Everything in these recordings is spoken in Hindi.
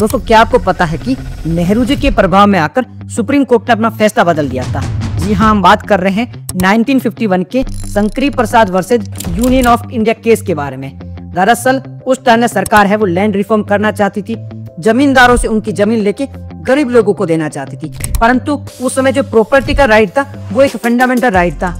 दोस्तों क्या आपको पता है कि नेहरू जी के प्रभाव में आकर सुप्रीम कोर्ट ने अपना फैसला बदल दिया था। जी हाँ, हम बात कर रहे हैं 1951 के Shankari Prasad versus union of India case के बारे में। दरअसल उस टाइम सरकार है वो लैंड रिफॉर्म करना चाहती थी, जमींदारों से उनकी जमीन लेके गरीब लोगों को देना चाहती थी, परंतु उस समय जो प्रॉपर्टी का राइट था वो एक फंडामेंटल राइट था।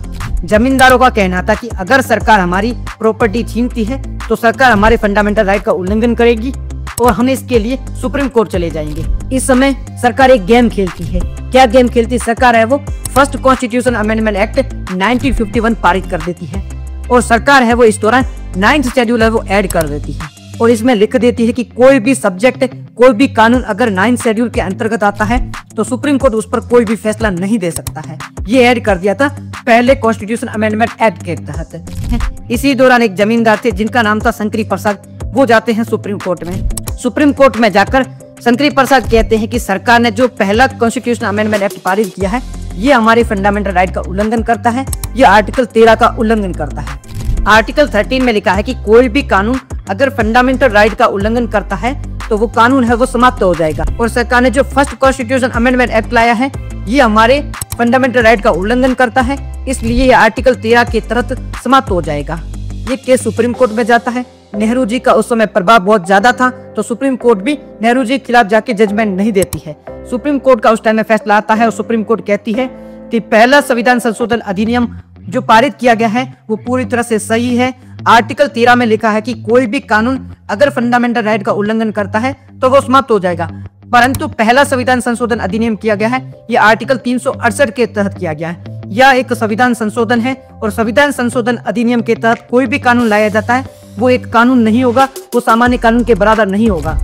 जमींदारों का कहना था कि अगर सरकार हमारी प्रॉपर्टी छीनती है तो सरकार हमारे फंडामेंटल राइट का उल्लंघन करेगी और हम इसके लिए सुप्रीम कोर्ट चले जाएंगे। इस समय सरकार एक गेम खेलती है। क्या गेम खेलती है सरकार है वो फर्स्ट कॉन्स्टिट्यूशन अमेंडमेंट एक्ट 1951 पारित कर देती है और सरकार है वो इस दौरान 9th शेड्यूल है वो ऐड कर देती है और इसमें लिख देती है कि कोई भी सब्जेक्ट, कोई भी कानून अगर 9th शेड्यूल के अंतर्गत आता है तो सुप्रीम कोर्ट उस पर कोई भी फैसला नहीं दे सकता है। ये ऐड कर दिया था पहले कॉन्स्टिट्यूशन अमेंडमेंट एक्ट के तहत। इसी दौरान एक जमींदार थे जिनका नाम था शंकरी प्रसाद, वो जाते हैं सुप्रीम कोर्ट में। सुप्रीम कोर्ट में जाकर शंकरी प्रसाद कहते हैं कि सरकार ने जो पहला कॉन्स्टिट्यूशन अमेंडमेंट एक्ट पारित किया है ये हमारे फंडामेंटल राइट का उल्लंघन करता है, ये आर्टिकल 13 का उल्लंघन करता है। आर्टिकल 13 में लिखा है कि कोई भी कानून अगर फंडामेंटल राइट का उल्लंघन करता है तो वो कानून है वो समाप्त हो जाएगा और सरकार ने जो फर्स्ट कॉन्स्टिट्यूशन अमेंडमेंट एक्ट लाया है ये हमारे फंडामेंटल राइट का उल्लंघन करता है, इसलिए ये आर्टिकल 13 के तहत समाप्त हो जाएगा। ये केस सुप्रीम कोर्ट में जाता है। नेहरू जी का उस समय प्रभाव बहुत ज्यादा था तो सुप्रीम कोर्ट भी नेहरू जी के खिलाफ जाके जजमेंट नहीं देती है। सुप्रीम कोर्ट का उस टाइम में फैसला आता है और सुप्रीम कोर्ट कहती है कि पहला संविधान संशोधन अधिनियम जो पारित किया गया है वो पूरी तरह से सही है। आर्टिकल 13 में लिखा है कि कोई भी कानून अगर फंडामेंटल राइट का उल्लंघन करता है तो वो समाप्त हो जाएगा, परंतु पहला संविधान संशोधन अधिनियम किया गया है ये आर्टिकल 368 के तहत किया गया है। यह एक संविधान संशोधन है और संविधान संशोधन अधिनियम के तहत कोई भी कानून लाया जाता है वो एक कानून नहीं होगा, वो सामान्य कानून के बराबर नहीं होगा।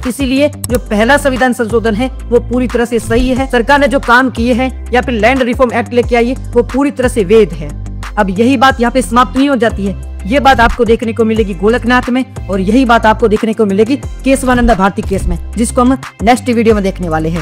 इसीलिए जो पहला संविधान संशोधन है वो पूरी तरह से सही है। सरकार ने जो काम किए हैं या फिर लैंड रिफॉर्म एक्ट लेके आई है वो पूरी तरह से वैध है। अब यही बात यहाँ पे समाप्त नहीं हो जाती है, ये बात आपको देखने को मिलेगी गोलकनाथ में और यही बात आपको देखने को मिलेगी केशवानंद भारती केस में, जिसको हम नेक्स्ट वीडियो में देखने वाले हैं।